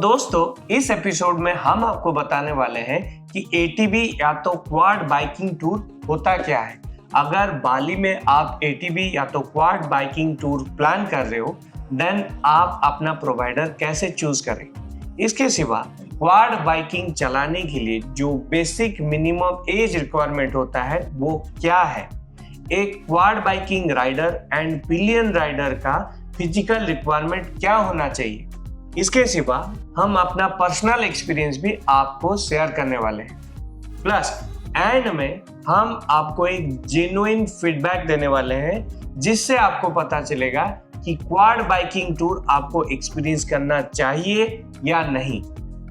दोस्तों, इस एपिसोड में हम आपको बताने वाले हैं कि एटीबी या तो क्वाड बाइकिंग टूर होता क्या है। अगर बाली में आप एटीबी या तो क्वाड बाइकिंग टूर प्लान कर रहे हो, देन आप अपना प्रोवाइडर कैसे चूज करें। इसके सिवा क्वाड बाइकिंग चलाने के लिए जो बेसिक मिनिमम एज रिक्वायरमेंट होता है वो क्या है, एक quad biking rider and pillion rider का फिजिकल रिक्वायरमेंट क्या होना चाहिए। इसके सिवा हम अपना पर्सनल एक्सपीरियंस भी आपको शेयर करने वाले हैं। प्लस एंड में हम आपको एक जेन्युइन फीडबैक देने वाले हैं जिससे आपको पता चलेगा कि क्वाड बाइकिंग टूर आपको एक्सपीरियंस करना चाहिए या नहीं।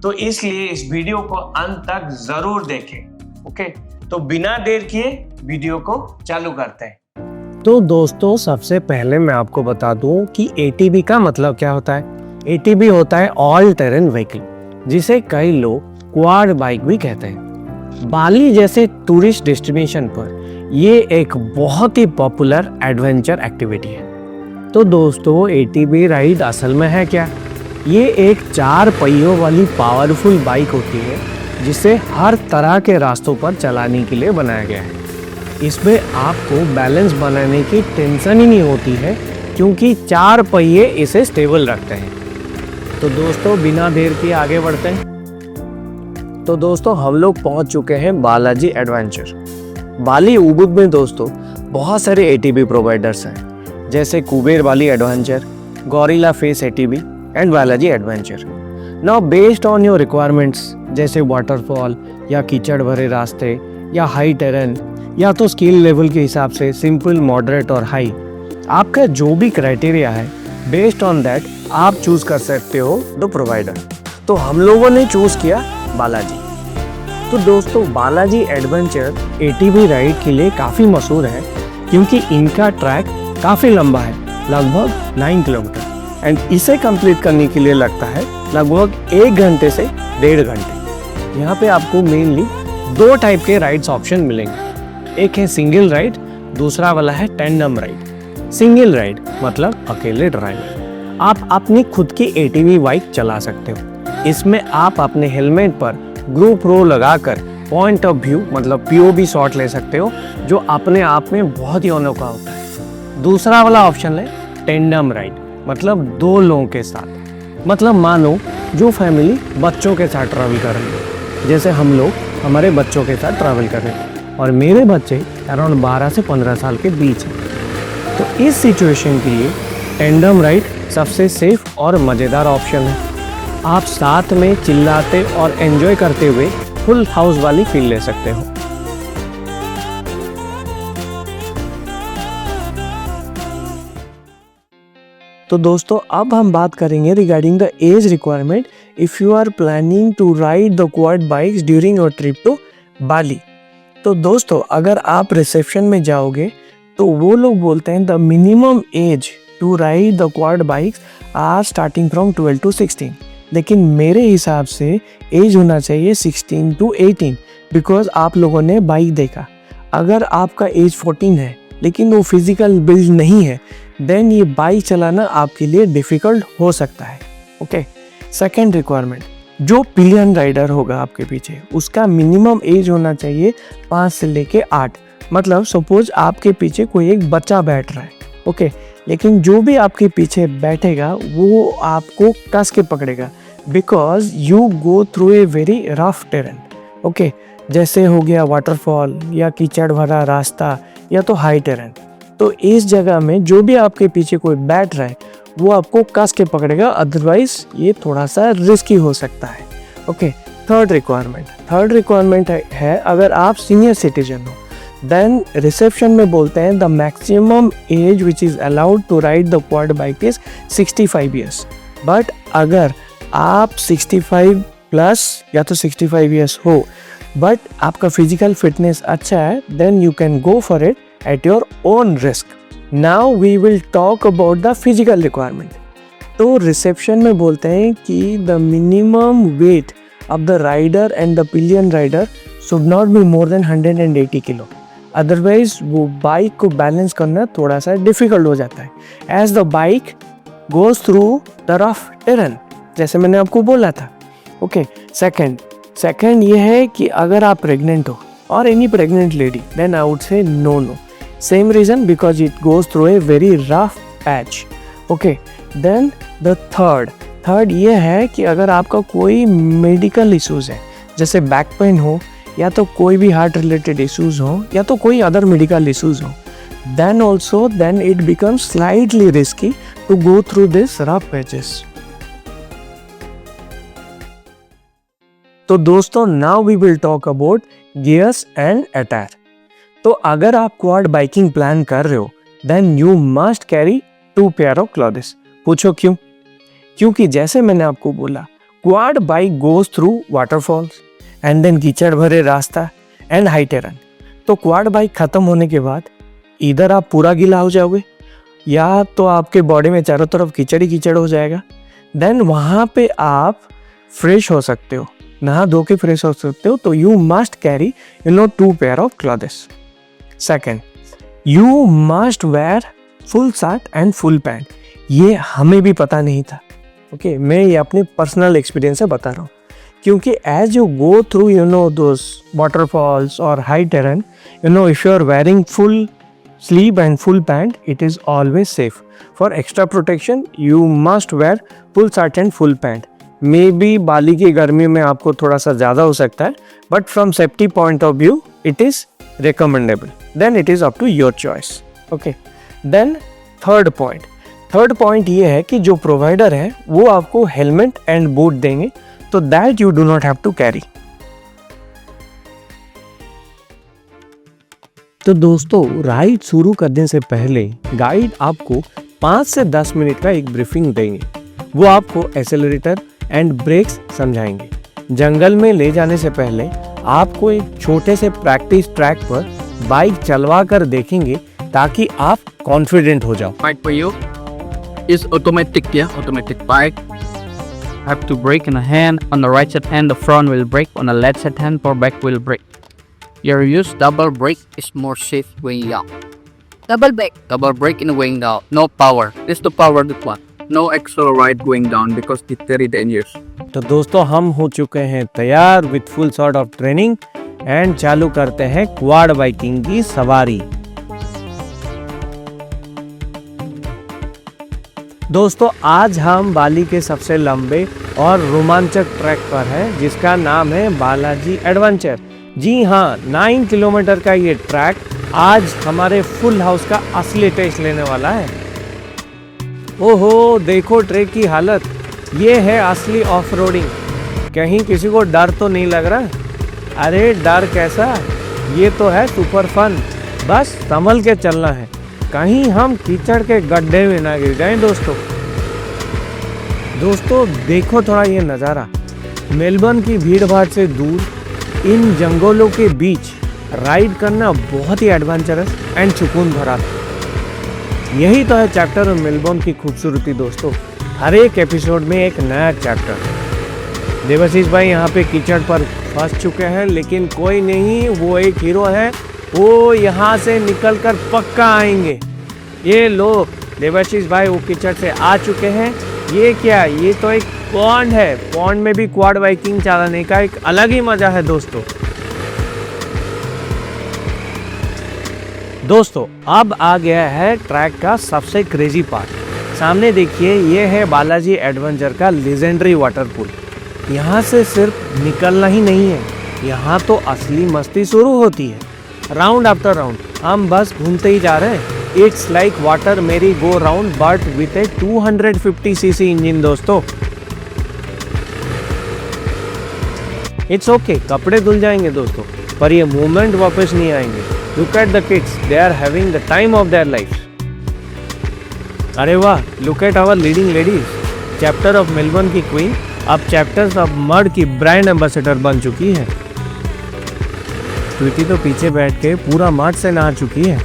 तो इसलिए इस वीडियो को अंत तक जरूर देखें। ओके, तो बिना देर किए वीडियो को चालू करते हैं। तो दोस्तों, सबसे पहले मैं आपको बता दूं कि एटीबी का मतलब क्या होता है। एटीबी होता है ऑल टेरेन व्हीकल, जिसे कई लोग क्वाड बाइक भी कहते हैं। बाली जैसे टूरिस्ट डेस्टिनेशन पर ये एक बहुत ही पॉपुलर एडवेंचर एक्टिविटी है। तो दोस्तों, एटीबी राइड असल में है क्या? ये एक 4 पहियों वाली पावरफुल बाइक होती है जिसे हर तरह के रास्तों पर चलाने के लिए बनाया गया है। इसमें आपको बैलेंस बनाने की टेंशन ही नहीं होती है क्योंकि 4 पहिए इसे स्टेबल रखते हैं। तो दोस्तों, बिना देर के आगे बढ़ते हैं। तो दोस्तों, हम लोग पहुंच चुके हैं बालाजी एडवेंचर। बाली उबुद में दोस्तों बहुत सारे एटीबी प्रोवाइडर्स हैं, जैसे Kuber Bali adventure, gorilla face ATV and Balaji adventure. Now based on your requirements, जैसे वाटरफॉल या कीचड़ भरे रास्ते या हाई टेरेन या तो स्किल लेवल के हिसाब से सिंपल, मॉडरेट और हाई, आपका जो भी क्राइटेरिया है बेस्ड ऑन दैट आप चूज कर सकते हो द प्रोवाइडर। तो हम लोगों ने चूज किया बालाजी। तो दोस्तों, बालाजी एडवेंचर एटीबी राइड के लिए काफ़ी मशहूर है क्योंकि इनका ट्रैक काफ़ी लंबा है, लगभग 9 किलोमीटर, एंड इसे कंप्लीट करने के लिए लगता है लगभग 1 घंटे से 1.5 घंटे। यहाँ पे आपको मेनली 2 टाइप के राइड्स ऑप्शन मिलेंगे। एक है सिंगल राइड, दूसरा वाला है टेंडम राइड। सिंगल राइड मतलब अकेले ड्राइवर, आप अपनी खुद की एटीवी बाइक चला सकते हो। इसमें आप अपने हेलमेट पर ग्रुप रो लगाकर पॉइंट ऑफ व्यू मतलब पीओवी शॉट ले सकते हो, जो अपने आप में बहुत ही अनोखा होता है। दूसरा वाला ऑप्शन है टेंडम राइड, मतलब 2 लोगों के साथ। मतलब मानो जो फैमिली बच्चों के साथ ट्रैवल कर रही है, जैसे हम लोग हमारे बच्चों के साथ ट्रैवल कर रहे हैं और मेरे बच्चे अराउंड 12 से 15 साल के बीच हैं। तो इस सिचुएशन के लिए टेंडम राइड सबसे सेफ और मज़ेदार ऑप्शन है। आप साथ में चिल्लाते और एंजॉय करते हुए फुल हाउस वाली फील ले सकते हो। तो दोस्तों, अब हम बात करेंगे regarding the age requirement if you are planning to ride the quad bikes during your trip to Bali. तो दोस्तों, अगर आप रिसेप्शन में जाओगे तो वो लोग बोलते हैं the minimum age to ride the quad bikes are starting from 12 to 16, लेकिन मेरे हिसाब से एज होना चाहिए 16 to 18, बिकॉज आप लोगों ने बाइक देखा। अगर आपका एज 14 है लेकिन वो फिजिकल बिल्ड नहीं है, देन ये बाइक चलाना आपके लिए डिफ़िकल्ट हो सकता है। ओके, सेकेंड रिक्वायरमेंट, जो पिलियन राइडर होगा आपके पीछे, उसका मिनिमम एज होना चाहिए 5 से लेके 8। मतलब सपोज आपके पीछे कोई एक बच्चा बैठ रहा है, ओके, लेकिन जो भी आपके पीछे बैठेगा वो आपको कस के पकड़ेगा, because you go through a very rough terrain. Okay, जैसे हो गया वाटरफॉल या कीचड़ भरा रास्ता या तो हाई टेरेन। तो इस जगह में जो भी आपके पीछे कोई बैठ रहा है वो आपको कस के पकड़ेगा, अदरवाइज ये थोड़ा सा रिस्की हो सकता है। ओके, थर्ड रिक्वायरमेंट है अगर आप सीनियर सिटीजन हो, देन रिसेप्शन में बोलते हैं the maximum age which is allowed to ride the quad bike is 65 years. But अगर आप 65 प्लस या तो 65 ईयर्स हो बट आपका फिजिकल फिटनेस अच्छा है, then you can go for it at your own risk. Now we will talk about the physical requirement. तो reception में बोलते हैं कि the minimum weight of the rider and the pillion rider should not be more than 180 kilo, otherwise वो bike को balance करना थोड़ा सा डिफिकल्ट हो जाता है, as the bike goes through the rough terrain. जैसे मैंने आपको बोला था। ओके, सेकंड ये है कि अगर आप प्रेग्नेंट हो और any pregnant lady, then I would say no. Same reason, because it goes through a very rough patch. Okay, then the third ये है कि अगर आपका कोई मेडिकल इश्यूज है, जैसे बैक पेन हो, या तो कोई भी हार्ट रिलेटेड इश्यूज हो, या तो कोई अदर मेडिकल इश्यूज हो, then it becomes slightly risky to go through this rough patches. तो दोस्तों, now we will talk about gears and attire. तो अगर आप क्वाड बाइकिंग प्लान कर रहे हो, then you must carry 2 pair of clothes. पूछो क्यों? क्योंकि जैसे मैंने आपको बोला, quad bike goes through waterfalls and then कीचड़ भरे रास्ता एंड हाई टेरेन। तो क्वाड बाइक खत्म होने के बाद इधर आप पूरा गीला हो जाओगे, या तो आपके बॉडी में चारों तरफ कीचड़ ही कीचड़ हो जाएगा। देन वहाँ पे आप फ्रेश हो सकते हो, नहा धो के फ्रेश हो सकते हो। तो you must carry 2 pair of clothes. Second, you must where full shirt and full pant. ये हमें भी पता नहीं था। ओके, मैं ये अपने पर्सनल एक्सपीरियंस से बता रहा हूँ, क्योंकि as you go through those waterfalls और high terrain, if you are wearing full sleeve and full pant, it is always safe. For extra protection, you must wear full shirt and full pant. Maybe बाली की गर्मी में आपको थोड़ा सा ज़्यादा हो सकता है, but from safety point of view, it is recommendable. Then it is up to your choice. Okay. Then third point ये है कि जो provider है वो आपको helmet and boot देंगे, तो that you do not have to carry. तो दोस्तों, राइड शुरू करने से पहले गाइड आपको 5 से 10 मिनट का एक ब्रीफिंग देंगे। वो आपको एक्सेलरेटर एंड ब्रेक्स समझाएंगे। जंगल में ले जाने से पहले आपको एक छोटे से प्रैक्टिस ट्रैक पर बाइक चलवा कर देखेंगे, ताकि आप कॉन्फिडेंट हो जाओ। Right for you is automatic, yeah, automatic bike. Have to brake in a hand. On the right side hand, the front will brake. On the left side hand, for back will brake. Your use double brake is more safe going down. Double brake. Double brake in going down. No power. This is the power that one. No extra ride going down because it's very dangerous. तो दोस्तों, हम हो चुके हैं तैयार with full sort of training and चालू करते हैं क्वाड बाइकिंग की सवारी। दोस्तों, आज हम बाली के सबसे लंबे और रोमांचक ट्रैक पर हैं, जिसका नाम है बालाजी एडवेंचर। जी हाँ, 9 किलोमीटर का ये ट्रैक आज हमारे फुल हाउस का असली टेस्ट लेने वाला है। ओहो, देखो ट्रैक की हालत। ये है असली ऑफ रोडिंग। कहीं किसी को डर तो नहीं लग रहा? अरे डर कैसा, ये तो है सुपर फन। बस संभल के चलना है, कहीं हम कीचड़ के गड्ढे में ना गिर जाएं। दोस्तों देखो थोड़ा ये नज़ारा। मेलबर्न की भीड़ भाड़ से दूर इन जंगलों के बीच राइड करना बहुत ही एडवेंचरस एंड सुकून भरा था। यही तो है चैप्टर ऑफ मेलबर्न की खूबसूरती दोस्तों। हर एक एपिसोड में एक नया चैप्टर। देवाशीष भाई यहाँ पे कीचड़ पर फंस चुके हैं, लेकिन कोई नहीं, वो एक हीरो है, वो यहाँ से निकलकर पक्का आएंगे। ये लो, देवाशीष भाई वो कीचड़ से आ चुके हैं। ये क्या, ये तो एक पॉन्ड है। पॉन्ड में भी क्वाड बाइकिंग चलाने का एक अलग ही मजा है दोस्तों अब आ गया है ट्रैक का सबसे क्रेजी पार्ट। सामने देखिए, ये है बालाजी एडवेंचर का लेजेंडरी वाटरपूल। यहाँ से सिर्फ निकलना ही नहीं है, यहाँ तो असली मस्ती शुरू होती है। राउंड आफ्टर राउंड हम बस घूमते ही जा रहे हैं। इट्स लाइक वाटर मेरी go round but with A 250 CC engine दोस्तों। इट्स ओके, कपड़े धुल जाएंगे दोस्तों, पर ये मोमेंट वापस नहीं आएंगे। Look at the kids, they are having the time of their life. अरे वाह, look at our leading ladies. Chapter of Melbourne की क्वीन अब चैप्टर्स ऑफ मड की ब्रांड एम्बेसडर बन चुकी है। स्वीटी तो पीछे बैठ के पूरा मड से नहा चुकी है।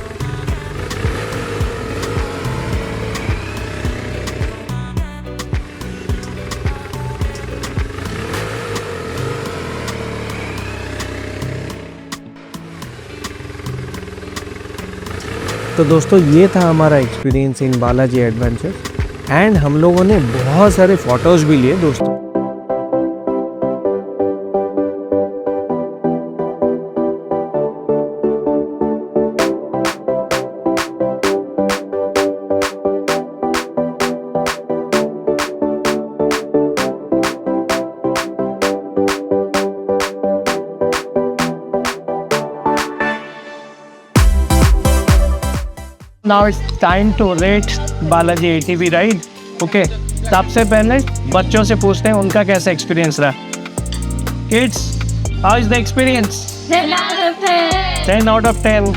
तो दोस्तों ये था हमारा experience in Balaji adventure. And हम लोगों ने बहुत सारे फोटोज भी लिए दोस्तों। Now it's time to rate Balaji ATV ride. Okay, सबसे पहले बच्चों से पूछते हैं उनका कैसा एक्सपीरियंस रहा। Kids, how is the experience? 10 out of 10.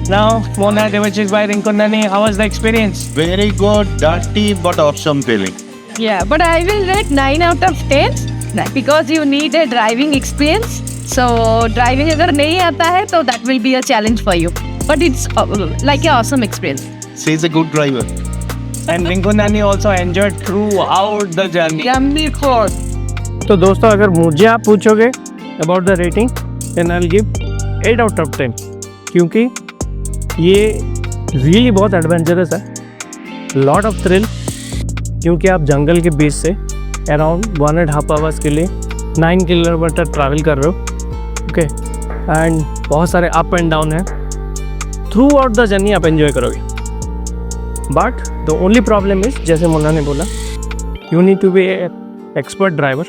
Now, Mona Devachik by Rinku Nani, how was the experience? Very good, dirty but awesome feeling. Yeah, but I will rate 9 out of 10 because you need a driving experience. So driving अगर नहीं आता है तो that will be a challenge for you. But it's like an awesome experience. She is a good driver. And Rinku Nani also enjoyed throughout the journey. Yummy food. तो दोस्तों अगर मुझे आप पूछोगे about the rating then I will give 8 out of 10 क्योंकि ये really बहुत adventurous है, लॉट ऑफ थ्रिल, क्योंकि आप जंगल के बीच से अराउंड 1.5 hours के लिए 9 किलोमीटर ट्रैवल कर रहे हो। ओके, एंड बहुत सारे अप एंड डाउन है, थ्रू आउट द जर्नी आप एंजॉय करोगे। But the only problem is, जैसे मुन्ना ने बोला, you need to be expert driver,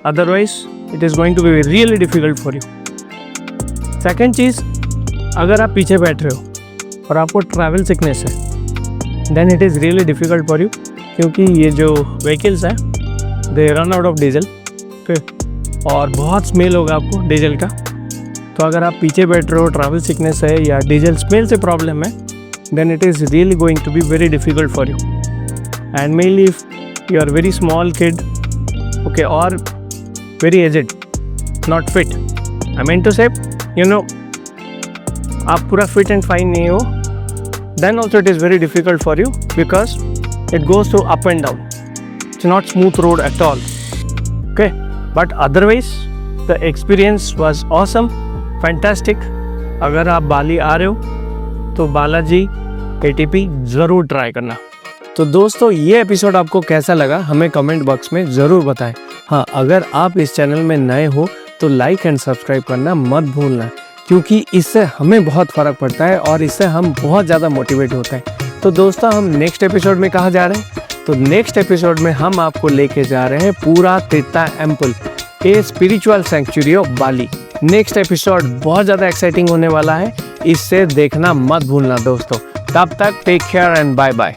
otherwise it is going to be really difficult for you. Second चीज़, अगर आप पीछे बैठ रहे हो और आपको ट्रैवल सिकनेस है then it is really difficult for you, क्योंकि ये जो व्हीकल्स हैं they run out of diesel. Okay, और बहुत स्मेल होगा आपको डीजल का। तो अगर आप पीछे बैठ रहे हो, ट्रैवल सिकनेस है या डीजल स्मेल से प्रॉब्लम है, then it is really going to be very difficult for you. And mainly if you are very small kid, okay, और very aged, not fit, I mean to say you know आप पूरा fit and fine नहीं हो, then also it is very difficult for you because it goes to up and down, it's not smooth road at all. Okay, but otherwise the experience was awesome, fantastic. अगर आप बाली आ रहे हो तो Balaji ATP ज़रूर try करना। तो दोस्तों ये एपिसोड आपको कैसा लगा हमें कमेंट बॉक्स में ज़रूर बताएं। हाँ, अगर आप इस चैनल में नए हो तो लाइक एंड सब्सक्राइब करना मत भूलना, क्योंकि इससे हमें बहुत फ़र्क पड़ता है और इससे हम बहुत ज़्यादा मोटिवेट होते हैं। तो दोस्तों हम नेक्स्ट एपिसोड में कहाँ जा रहे हैं? तो नेक्स्ट एपिसोड में हम आपको लेके जा रहे हैं पूरा Tirta Empul, a spiritual sanctuary of Bali. Next episode बहुत ज़्यादा एक्साइटिंग होने वाला है, इससे देखना मत भूलना दोस्तों। तब तक take care and bye bye.